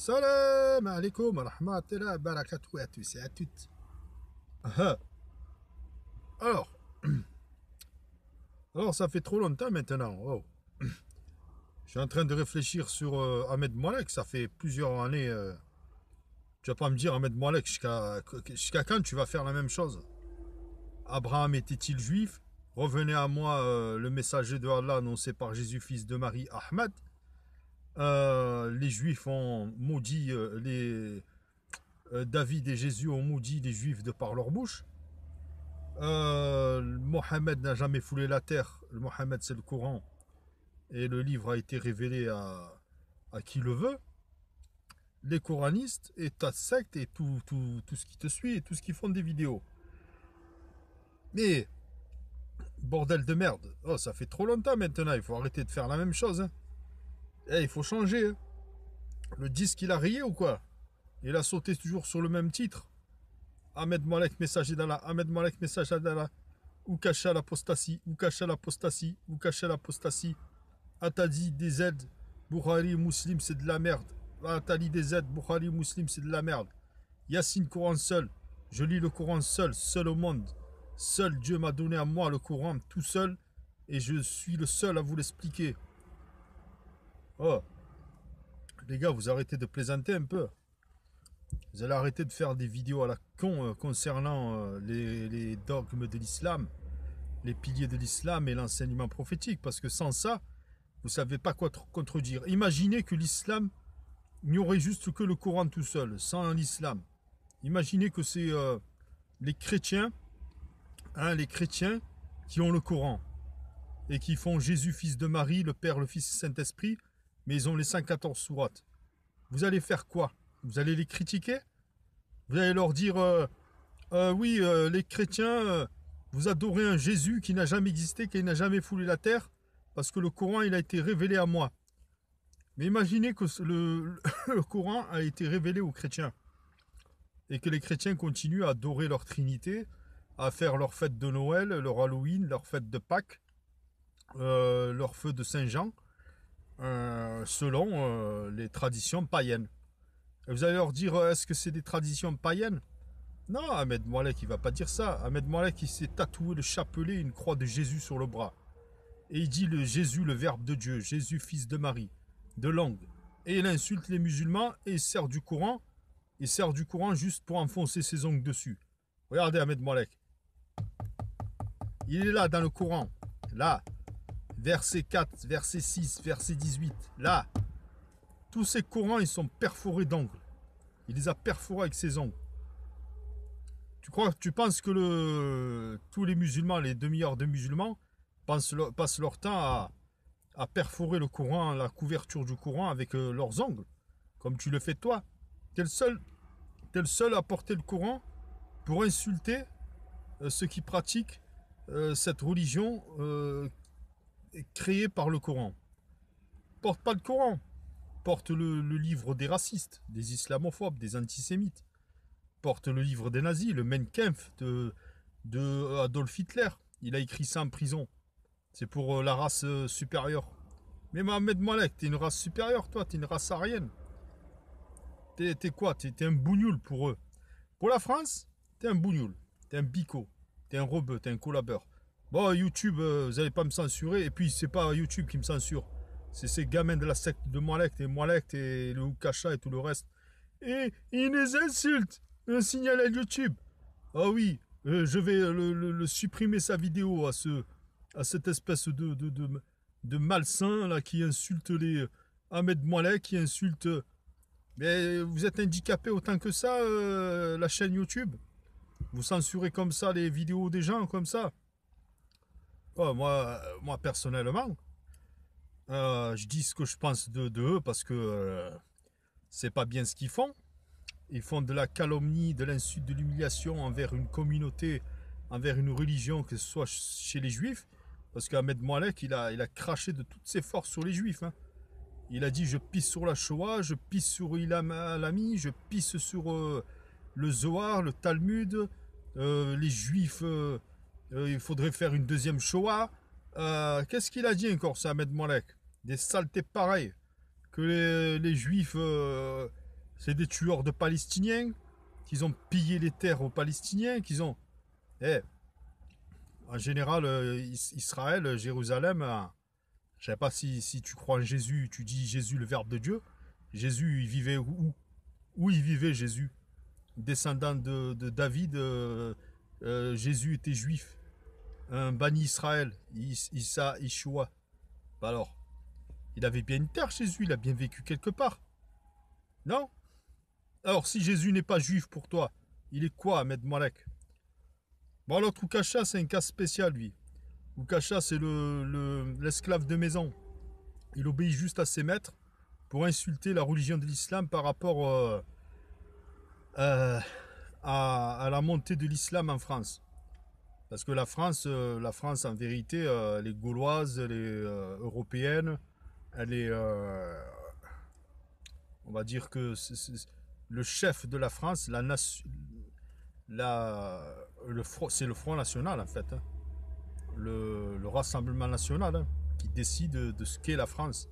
Salam alaikum wa rahmatullahi wa barakatuh à tous et à toutes. Ah, Alors, alors, ça fait trop longtemps maintenant. Oh. Je suis en train de réfléchir sur Ahmed Moalek. Ça fait plusieurs années. Tu vas pas me dire, Ahmed Moalek, jusqu'à quand tu vas faire la même chose? Abraham était-il juif? Revenez à moi le messager de Allah annoncé par Jésus, fils de Marie, Ahmed. Les juifs ont maudit David et Jésus ont maudit les juifs de par leur bouche. Mohammed n'a jamais foulé la terre. Le Mohammed, c'est le Coran. Et le livre a été révélé à qui le veut. Les coranistes et ta secte et tout ce qui te suit et tout ce qui font des vidéos. Mais, bordel de merde. Oh, ça fait trop longtemps maintenant. Il faut arrêter de faire la même chose. Hein. Il faut changer. Hein. Le disque, il a rayé ou quoi? Il a sauté toujours sur le même titre. Ahmed Moalek, messager d'Allah. Ahmed Moalek, messager d'Allah. Ou cacha l'apostasie, ou cacha l'apostasie, ou cacha l'apostasie. Atadi DZ, Bukhari, Muslim, c'est de la merde. Atadi DZ, Bukhari, Muslim, c'est de la merde. Yassine, Coran seul. Je lis le Coran seul, seul au monde. Seul Dieu m'a donné à moi le Coran, tout seul. Et je suis le seul à vous l'expliquer. Oh. Les gars, vous arrêtez de plaisanter un peu. Vous allez arrêter de faire des vidéos à la con concernant les dogmes de l'islam, les piliers de l'islam et l'enseignement prophétique. Parce que sans ça, vous ne savez pas quoi contredire. Imaginez que l'islam, il n'y aurait juste que le Coran tout seul, sans l'islam. Imaginez que c'est les chrétiens qui ont le Coran et qui font Jésus, fils de Marie, le Père, le Fils et le Saint-Esprit, mais ils ont les 114 sourates. Vous allez faire quoi? Vous allez les critiquer? Vous allez leur dire oui, les chrétiens, vous adorez un Jésus qui n'a jamais existé, qui n'a jamais foulé la terre, parce que le Coran, il a été révélé à moi. Mais imaginez que le Coran a été révélé aux chrétiens et que les chrétiens continuent à adorer leur Trinité, à faire leur fête de Noël, leur Halloween, leur fête de Pâques, leur feu de Saint-Jean, selon les traditions païennes. Et vous allez leur dire, est-ce que c'est des traditions païennes? Non, Ahmed Moalek, il va pas dire ça. Ahmed Moalek, il s'est tatoué le chapelet, une croix de Jésus sur le bras. Et il dit le Jésus, le Verbe de Dieu, Jésus, fils de Marie, de langue. Et il insulte les musulmans et il sert du Coran. Il sert du Coran juste pour enfoncer ses ongles dessus. Regardez Ahmed Moalek. Il est là dans le Coran. Là. Verset 4, verset 6, verset 18. Là. Tous ces Corans, ils sont perforés d'ongles. Il les a perforés avec ses ongles. Tu penses que tous les musulmans, les demi-heures de musulmans, passent leur temps à perforer le Coran, la couverture du Coran avec leurs ongles, comme tu le fais toi. T'es le seul à porter le Coran pour insulter ceux qui pratiquent cette religion créée par le Coran. Porte pas le Coran. Porte le livre des racistes, des islamophobes, des antisémites. Porte le livre des nazis, le Mein Kampf de Adolf Hitler. Il a écrit ça en prison. C'est pour la race supérieure. Mais Mohamed Moalek, t'es une race supérieure, toi, t'es une race aryenne. T'es quoi? T'es un bougnoul pour eux. Pour la France, t'es un bougnoul. T'es un bico. T'es un rebeu, t'es un collabeur. Bon, YouTube, vous n'allez pas me censurer. Et puis, c'est pas YouTube qui me censure. C'est ces gamins de la secte de Moalek et le Oukasha et tout le reste. Et ils nous insultent. Un signal à YouTube. Ah oui, je vais le supprimer sa vidéo à cette espèce de malsain là qui insulte les Ahmed Moalek, qui insulte. Mais vous êtes handicapé autant que ça, la chaîne YouTube. Vous censurez comme ça les vidéos des gens comme ça. Oh, moi personnellement. Je dis ce que je pense de eux parce que c'est pas bien ce qu'ils font. Ils font de la calomnie, de l'insulte, de l'humiliation envers une communauté, envers une religion, que ce soit chez les juifs. Parce qu'Ahmed Moalek, il a craché de toutes ses forces sur les juifs. Hein. Il a dit je pisse sur la Shoah, je pisse sur Ilham Alami, je pisse sur le Zohar, le Talmud, les juifs, il faudrait faire une deuxième Shoah. Qu'est-ce qu'il a dit encore, ça, Ahmed Moalek? Des saletés pareilles. Que les juifs c'est des tueurs de Palestiniens, qu'ils ont pillé les terres aux Palestiniens, qu'ils ont... Eh, en général, Israël, Jérusalem, je ne sais pas si tu crois en Jésus, tu dis Jésus le Verbe de Dieu. Jésus, il vivait où? Où il vivait Jésus? Descendant de David, Jésus était juif. Un banni Israël, Issa, Ishua. Alors, il avait bien une terre Jésus, il a bien vécu quelque part. Non? Alors, si Jésus n'est pas juif pour toi, il est quoi, Ahmed Malek? Bon, alors, Oukacha, c'est un cas spécial, lui. Oukacha, c'est l'esclave de maison. Il obéit juste à ses maîtres pour insulter la religion de l'islam par rapport à la montée de l'islam en France. Parce que la France en vérité, elle est gauloise, elle est européenne, elle est... on va dire que le chef de la France, c'est le Front National en fait. Hein. Le Rassemblement National hein, qui décide de ce qu'est la France.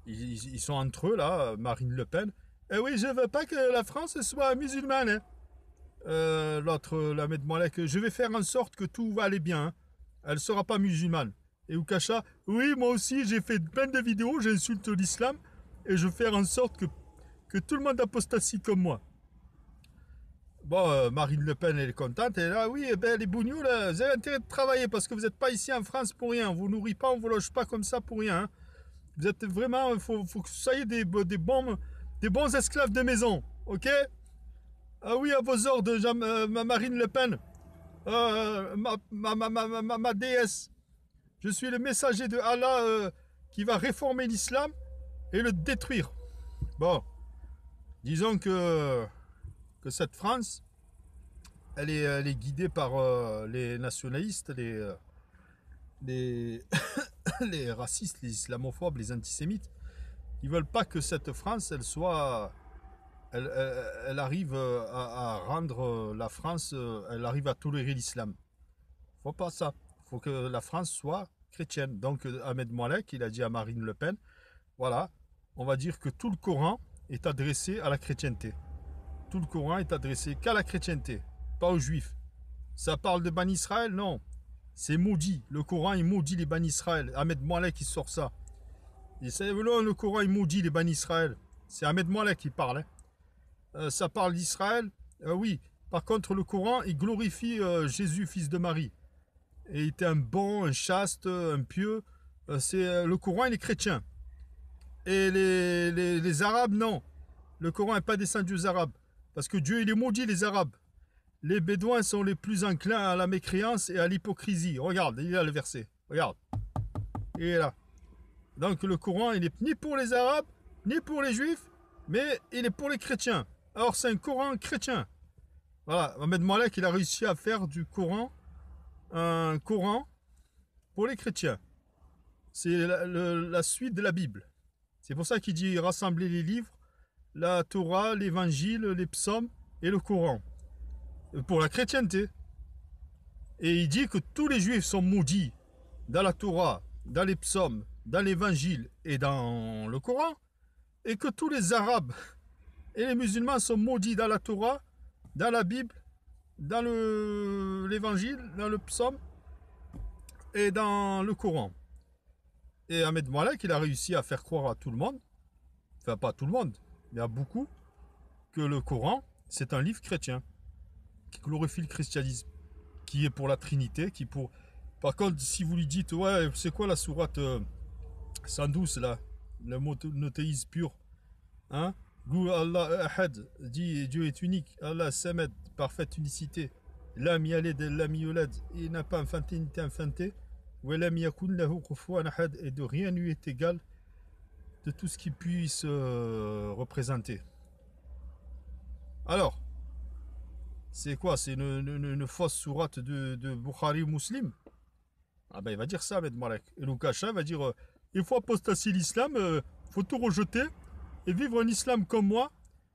Ils sont entre eux là, Marine Le Pen. Eh oui, je veux pas que la France soit musulmane. Hein. L'autre, la Med Malek, je vais faire en sorte que tout va aller bien. Hein. Elle ne sera pas musulmane. Et Oukacha, oui, moi aussi, j'ai fait plein de vidéos, j'insulte l'islam et je vais faire en sorte que tout le monde apostasie comme moi. Bon, Marine Le Pen, elle est contente. Elle est là, oui, eh ben, les bougnous, là, vous avez intérêt de travailler parce que vous n'êtes pas ici en France pour rien. On vous nourrit pas, on vous loge pas comme ça pour rien. Hein. Vous êtes vraiment, il faut que vous soyez des bons esclaves de maison, ok? Ah oui, à vos ordres, Marine Le Pen. Ma déesse. Je suis le messager de Allah qui va réformer l'islam et le détruire. Bon, disons que cette France, elle est guidée par les nationalistes, les racistes, les islamophobes, les antisémites. Ils veulent pas que cette France, elle soit... Elle arrive à rendre la France, elle arrive à tolérer l'islam. Faut pas ça. Faut que la France soit chrétienne. Donc Ahmed Malek, il a dit à Marine Le Pen, voilà, on va dire que tout le Coran est adressé à la chrétienté. Tout le Coran est adressé qu'à la chrétienté, pas aux juifs. Ça parle de Bani Israël? Non. C'est maudit. Le Coran, il maudit les Bani Israël. Ahmed Malek, il sort ça. Et c'est là, le Coran, il maudit les Bani Israël. C'est Ahmed Malek qui parle. Hein. Ça parle d'Israël, oui. Par contre, le Coran, il glorifie Jésus, fils de Marie. Et il était un bon, un chaste, un pieux. Le Coran, il est chrétien. Et les Arabes, non. Le Coran n'est pas descendu aux Arabes. Parce que Dieu, il est maudit, les Arabes. Les Bédouins sont les plus enclins à la mécréance et à l'hypocrisie. Regarde, il est là le verset. Regarde. Il est là. Donc le Coran, il n'est ni pour les Arabes, ni pour les Juifs, mais il est pour les chrétiens. Alors c'est un Coran chrétien. Voilà, Ahmed Malek, il a réussi à faire du Coran un Coran pour les chrétiens. C'est la suite de la Bible. C'est pour ça qu'il dit rassembler les livres, la Torah, l'évangile, les psaumes et le Coran. Pour la chrétienté. Et il dit que tous les juifs sont maudits dans la Torah, dans les psaumes, dans l'évangile et dans le Coran. Et que tous les arabes et les musulmans sont maudits dans la Torah, dans la Bible, dans l'évangile, dans le psaume et dans le Coran. Et Ahmed Malek, il a réussi à faire croire à tout le monde, enfin pas à tout le monde, mais à beaucoup, que le Coran, c'est un livre chrétien, qui glorifie le christianisme, qui est pour la Trinité, qui pour... Par contre, si vous lui dites, ouais, c'est quoi la sourate 112 là, le monothéisme pur, hein? Gou Allah Ahad, dit Dieu est unique, Allah Samed, parfaite unicité, Lam Yaled, Lam Yulad, il n'a pas enfanté ni été enfanté, Walam Yakun lahu kufuwan ahad, et de rien lui est égal de tout ce qui puisse représenter. Alors, c'est quoi? C'est une fausse sourate de Bukhari Muslim? Ah ben il va dire ça, Ahmed Malek. Et Oukacha va dire il faut apostasier l'islam, il faut tout rejeter et vivre un islam comme moi,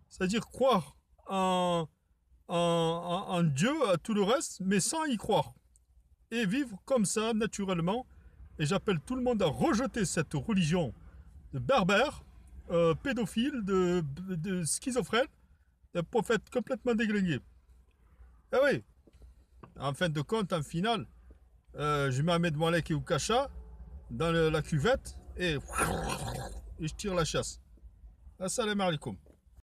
c'est-à-dire croire en Dieu, à tout le reste, mais sans y croire. Et vivre comme ça, naturellement. Et j'appelle tout le monde à rejeter cette religion de berbère pédophile, de schizophrène, un prophète complètement déglingué. Ah oui, en fin de compte, en finale, je mets Ahmed Malek et Oukasha dans la cuvette et je tire la chasse. Assalamu alaikum.